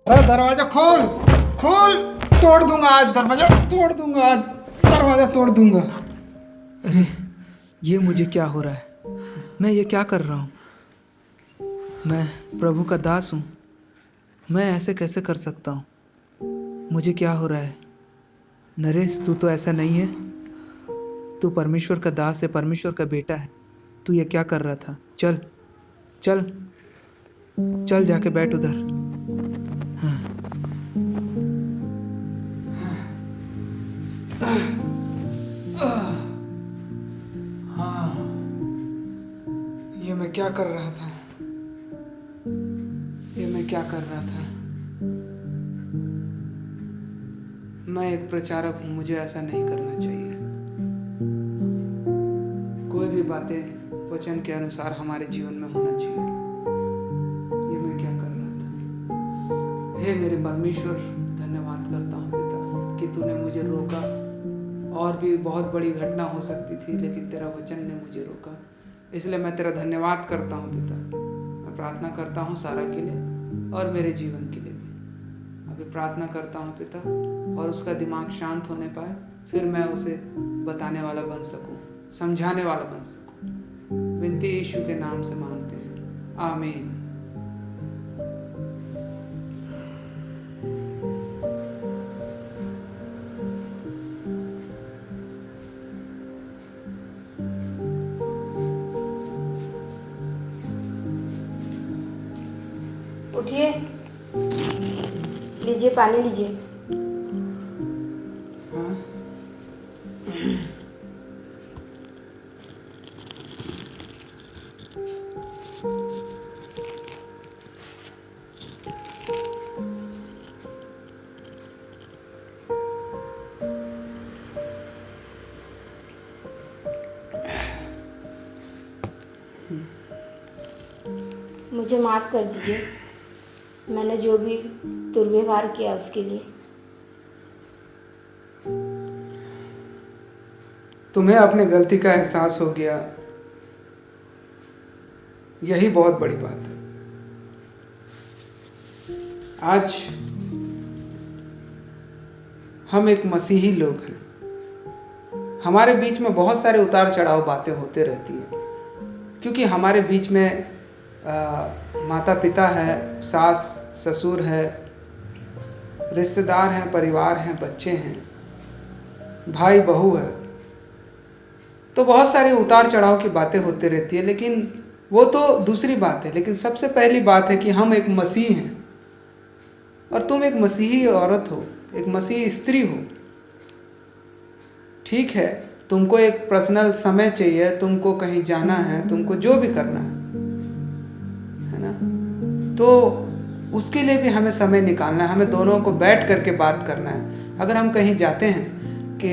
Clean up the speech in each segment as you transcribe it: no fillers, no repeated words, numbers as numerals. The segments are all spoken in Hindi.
अरे दरवाजा खोल खोल, तोड़ दूंगा आज, दरवाजा तोड़ दूंगा आज, दरवाजा तोड़ दूंगा। अरे ये मुझे क्या हो रहा है? मैं ये क्या कर रहा हूँ? मैं प्रभु का दास हूँ। मैं ऐसे कैसे कर सकता हूँ? मुझे क्या हो रहा है? नरेश, तू तो ऐसा नहीं है। तू परमेश्वर का दास है, परमेश्वर का बेटा है। तू ये क्या कर रहा था? चल चल चल, जाके बैठ उधर। हाँ, ये मैं क्या कर रहा था? ये मैं क्या कर रहा था? मैं एक प्रचारक हूँ, मुझे ऐसा नहीं करना चाहिए। कोई भी बातें वचन के अनुसार हमारे जीवन में होना चाहिए। ये मैं क्या कर रहा था? हे मेरे परमेश्वर, धन्यवाद करता हूँ पिता कि तूने मुझे रोका। और भी बहुत बड़ी घटना हो सकती थी, लेकिन तेरा वचन ने मुझे रोका। इसलिए मैं तेरा धन्यवाद करता हूँ पिता। मैं प्रार्थना करता हूँ सारा के लिए और मेरे जीवन के लिए भी। अभी प्रार्थना करता हूँ पिता, और उसका दिमाग शांत होने पाए, फिर मैं उसे बताने वाला बन सकूँ, समझाने वाला बन सकूँ। विनती यीशु के नाम से मांगते हैं, आमीन। उठिए, लीजिए पानी लीजिए। हाँ? मुझे माफ़ कर दीजिए, मैंने जो भी दुर्व्यवहार किया उसके लिए। तुम्हें अपने गलती का एहसास हो गया, यही बहुत बड़ी बात है। आज हम एक मसीही लोग हैं। हमारे बीच में बहुत सारे उतार चढ़ाव बातें होते रहती हैं, क्योंकि हमारे बीच में माता पिता है, सास ससुर है, रिश्तेदार हैं, परिवार हैं, बच्चे हैं, भाई बहू है। तो बहुत सारे उतार चढ़ाव की बातें होती रहती है, लेकिन वो तो दूसरी बात है। लेकिन सबसे पहली बात है कि हम एक मसीह हैं, और तुम एक मसीही औरत हो, एक मसीही स्त्री हो। ठीक है, तुमको एक पर्सनल समय चाहिए, तुमको कहीं जाना है, तुमको जो भी करना है ना, तो उसके लिए भी हमें समय निकालना है। हमें दोनों को बैठ करके बात करना है। अगर हम कहीं जाते हैं कि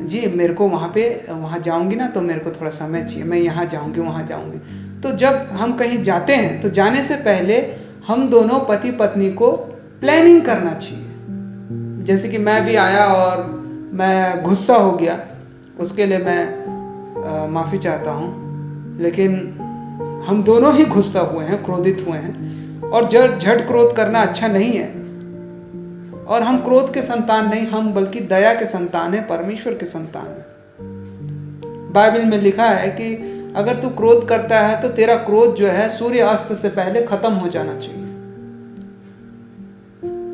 जी मेरे को वहाँ जाऊंगी ना, तो मेरे को थोड़ा समय चाहिए, मैं यहाँ जाऊंगी वहाँ जाऊंगी, तो जब हम कहीं जाते हैं तो जाने से पहले हम दोनों पति पत्नी को प्लानिंग करना चाहिए। जैसे कि मैं भी आया और मैं गुस्सा हो गया, उसके लिए मैं माफ़ी चाहता हूँ। लेकिन हम दोनों ही गुस्सा हुए हैं, क्रोधित हुए हैं, और झट क्रोध करना अच्छा नहीं है। और हम क्रोध के संतान नहीं, हम बल्कि दया के संतान हैं, परमेश्वर के संतान हैं। बाइबल में लिखा है कि अगर तू क्रोध करता है तो तेरा क्रोध जो है सूर्य अस्त से पहले खत्म हो जाना चाहिए।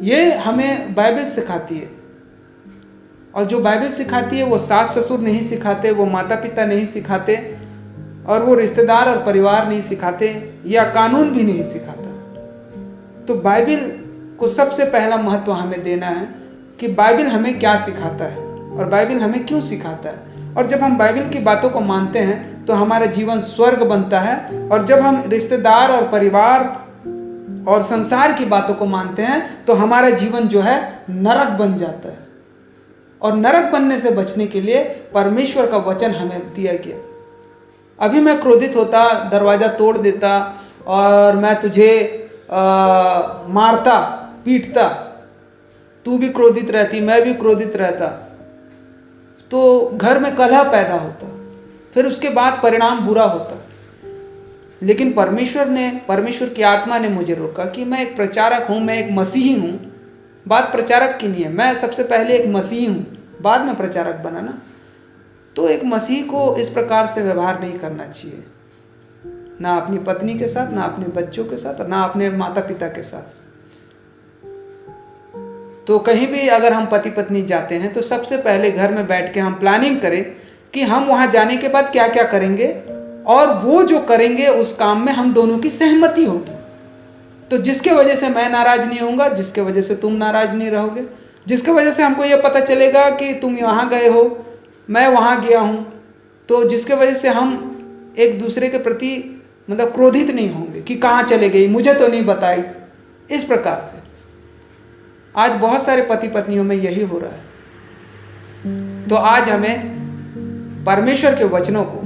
ये हमें बाइबल सिखाती है, और जो बाइबल सिखाती है वो सास ससुर नहीं सिखाते, वो माता पिता नहीं सिखाते, और वो रिश्तेदार और परिवार नहीं सिखाते, या कानून भी नहीं सिखाता। तो बाइबल को सबसे पहला महत्व हमें देना है कि बाइबल हमें क्या सिखाता है और बाइबल हमें क्यों सिखाता है। और जब हम बाइबल की बातों को मानते हैं तो हमारा जीवन स्वर्ग बनता है, और जब हम रिश्तेदार और परिवार और संसार की बातों को मानते हैं तो हमारा जीवन जो है नरक बन जाता है। और नरक बनने से बचने के लिए परमेश्वर का वचन हमें दिया गया। अभी मैं क्रोधित होता, दरवाज़ा तोड़ देता, और मैं तुझे मारता पीटता, तू भी क्रोधित रहती, मैं भी क्रोधित रहता, तो घर में कलह पैदा होता, फिर उसके बाद परिणाम बुरा होता। लेकिन परमेश्वर की आत्मा ने मुझे रोका कि मैं एक प्रचारक हूँ, मैं एक मसीही हूँ। बात प्रचारक की नहीं है, मैं सबसे पहले एक मसीही हूँ, बाद में प्रचारक बना ना। तो एक मसीह को इस प्रकार से व्यवहार नहीं करना चाहिए, ना अपनी पत्नी के साथ, ना अपने बच्चों के साथ, ना अपने माता पिता के साथ। तो कहीं भी अगर हम पति पत्नी जाते हैं तो सबसे पहले घर में बैठ के हम प्लानिंग करें कि हम वहाँ जाने के बाद क्या क्या करेंगे, और वो जो करेंगे उस काम में हम दोनों की सहमति होगी। तो जिसके वजह से मैं नाराज नहीं होऊंगा, जिसके वजह से तुम नाराज नहीं रहोगे, जिसके वजह से हमको ये पता चलेगा कि तुम यहाँ गए हो, मैं वहाँ गया हूँ, तो जिसके वजह से हम एक दूसरे के प्रति मतलब क्रोधित नहीं होंगे कि कहाँ चले गई, मुझे तो नहीं बताई। इस प्रकार से आज बहुत सारे पति पत्नियों में यही हो रहा है। तो आज हमें परमेश्वर के वचनों को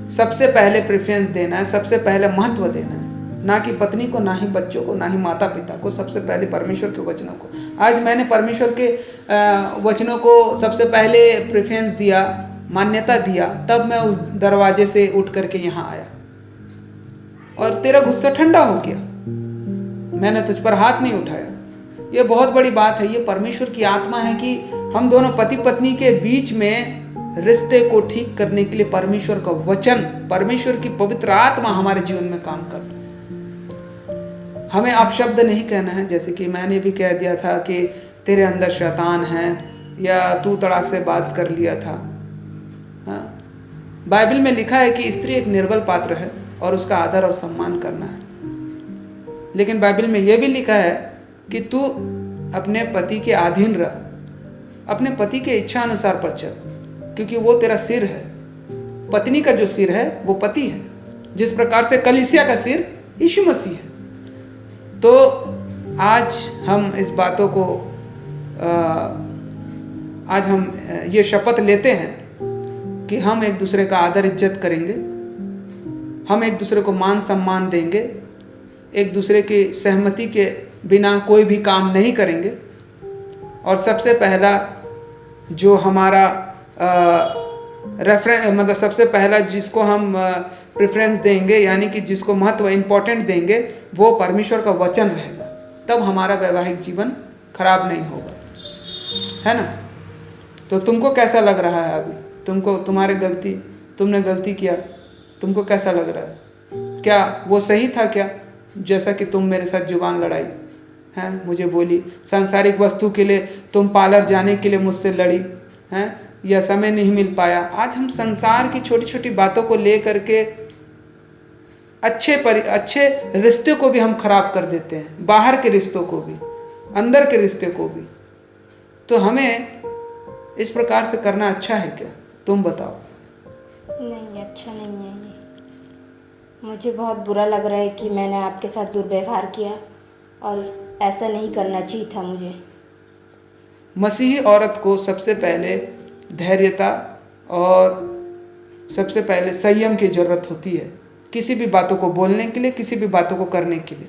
सबसे पहले प्रेफरेंस देना है, सबसे पहले महत्व देना है, ना कि पत्नी को, ना ही बच्चों को, ना ही माता पिता को, सबसे पहले परमेश्वर के वचनों को। आज मैंने परमेश्वर के वचनों को सबसे पहले प्रेफरेंस दिया, मान्यता दिया, तब मैं उस दरवाजे से उठ करके यहाँ आया और तेरा गुस्सा ठंडा हो गया, मैंने तुझ पर हाथ नहीं उठाया। ये बहुत बड़ी बात है। ये परमेश्वर की आत्मा है कि हम दोनों पति पत्नी के बीच में रिश्ते को ठीक करने के लिए परमेश्वर का वचन, परमेश्वर की पवित्र आत्मा हमारे जीवन में काम कर रही है। हमें अपशब्द नहीं कहना है, जैसे कि मैंने भी कह दिया था कि तेरे अंदर शैतान है, या तू तड़ाक से बात कर लिया था। हाँ, बाइबल में लिखा है कि स्त्री एक निर्बल पात्र है और उसका आदर और सम्मान करना है। लेकिन बाइबल में यह भी लिखा है कि तू अपने पति के अधीन रह, अपने पति के इच्छा अनुसार पर चल, क्योंकि वो तेरा सिर है। पत्नी का जो सिर है वो पति है, जिस प्रकार से कलीसिया का सिर यीशु मसीह है। तो आज हम इस बातों को आज हम ये शपथ लेते हैं कि हम एक दूसरे का आदर इज्जत करेंगे, हम एक दूसरे को मान सम्मान देंगे, एक दूसरे की सहमति के बिना कोई भी काम नहीं करेंगे। और सबसे पहला जो हमारा मतलब सबसे पहला जिसको हम प्रेफरेंस देंगे, यानी कि जिसको महत्व इम्पोर्टेंट देंगे, वो परमेश्वर का वचन रहेगा। तब हमारा वैवाहिक जीवन खराब नहीं होगा, है ना। तो तुमको कैसा लग रहा है अभी? तुमको तुमने गलती किया, तुमको कैसा लग रहा है? क्या वो सही था क्या? जैसा कि तुम मेरे साथ जुबान लड़ाई हैं, मुझे बोली, सांसारिक वस्तु के लिए तुम पार्लर जाने के लिए मुझसे लड़ी हैं, या समय नहीं मिल पाया। आज हम संसार की छोटी छोटी बातों को ले करके अच्छे रिश्ते को भी हम खराब कर देते हैं, बाहर के रिश्तों को भी, अंदर के रिश्ते को भी। तो हमें इस प्रकार से करना अच्छा है क्या? तुम बताओ। नहीं, अच्छा नहीं है ये। मुझे बहुत बुरा लग रहा है कि मैंने आपके साथ दुर्व्यवहार किया, और ऐसा नहीं करना चाहिए था मुझे। मसीही औरत को सबसे पहले धैर्यता और सबसे पहले संयम की ज़रूरत होती है, किसी भी बातों को बोलने के लिए, किसी भी बातों को करने के लिए।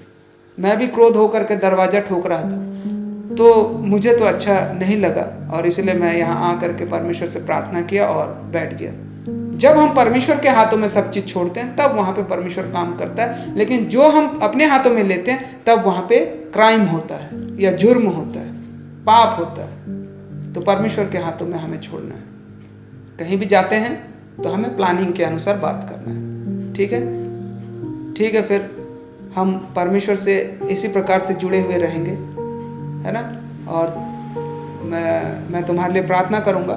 मैं भी क्रोध होकर के दरवाज़ा ठोक रहा था, तो मुझे तो अच्छा नहीं लगा, और इसलिए मैं यहाँ आकर के परमेश्वर से प्रार्थना किया और बैठ गया। जब हम परमेश्वर के हाथों में सब चीज़ छोड़ते हैं, तब वहाँ पे परमेश्वर काम करता है। लेकिन जो हम अपने हाथों में लेते हैं, तब वहाँ पे क्राइम होता है, या जुर्म होता है, पाप होता है। तो परमेश्वर के हाथों में हमें छोड़ना है। कहीं भी जाते हैं तो हमें प्लानिंग के अनुसार बात करना है। ठीक है, ठीक है। फिर हम परमेश्वर से इसी प्रकार से जुड़े हुए रहेंगे, है ना। और मैं तुम्हारे लिए प्रार्थना करूँगा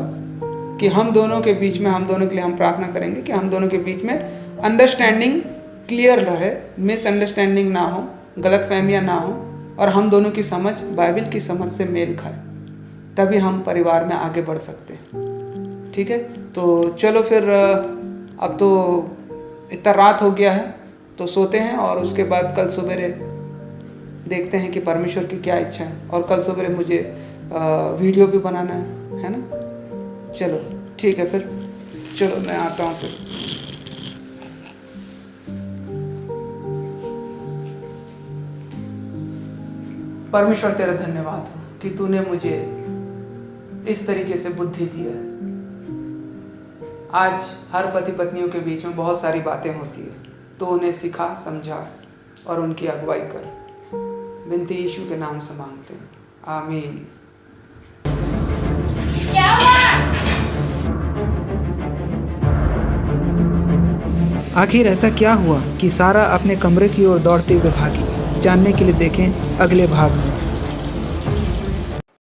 कि हम दोनों के बीच में, हम दोनों के लिए हम प्रार्थना करेंगे कि हम दोनों के बीच में अंडरस्टैंडिंग क्लियर रहे, मिसअंडरस्टैंडिंग ना हो, गलतफहमियां ना हो, और हम दोनों की समझ बाइबल की समझ से मेल खाए, तभी हम परिवार में आगे बढ़ सकते हैं। ठीक है, तो चलो फिर अब तो इतना रात हो गया है, तो सोते हैं, और उसके बाद कल सवेरे देखते हैं कि परमेश्वर की क्या इच्छा है। और कल सवेरे मुझे वीडियो भी बनाना है ना। चलो ठीक है, फिर चलो मैं आता हूँ फिर। परमेश्वर तेरा धन्यवाद हो कि तूने मुझे इस तरीके से बुद्धि दी है। आज हर पति पत्नियों के बीच में बहुत सारी बातें होती है, तो उन्हें सिखा, समझा और उनकी अगुवाई कर। विनती यीशु के नाम से मांगते हैं, आमीन। क्या हुआ? आखिर ऐसा क्या हुआ कि सारा अपने कमरे की ओर दौड़ते हुए भागी? जानने के लिए देखें अगले भाग में।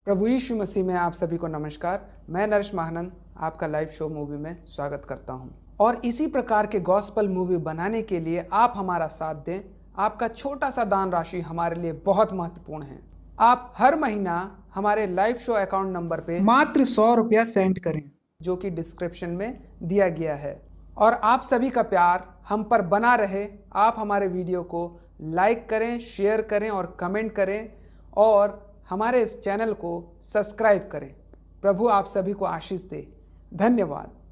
प्रभु यीशु मसीह में आप सभी को नमस्कार। मैं नरेश महानंद आपका लाइव शो मूवी में स्वागत करता हूं। और इसी प्रकार के गॉस्पल मूवी बनाने के लिए आप हमारा साथ दें। आपका छोटा सा दान राशि हमारे लिए बहुत महत्वपूर्ण है। आप हर महीना हमारे लाइव शो अकाउंट नंबर पे मात्र 100 रुपया सेंड करें, जो कि डिस्क्रिप्शन में दिया गया है। और आप सभी का प्यार हम पर बना रहे। आप हमारे वीडियो को लाइक करें, शेयर करें और कमेंट करें और हमारे इस चैनल को सब्सक्राइब करें। प्रभु आप सभी को आशीष दे। धन्यवाद।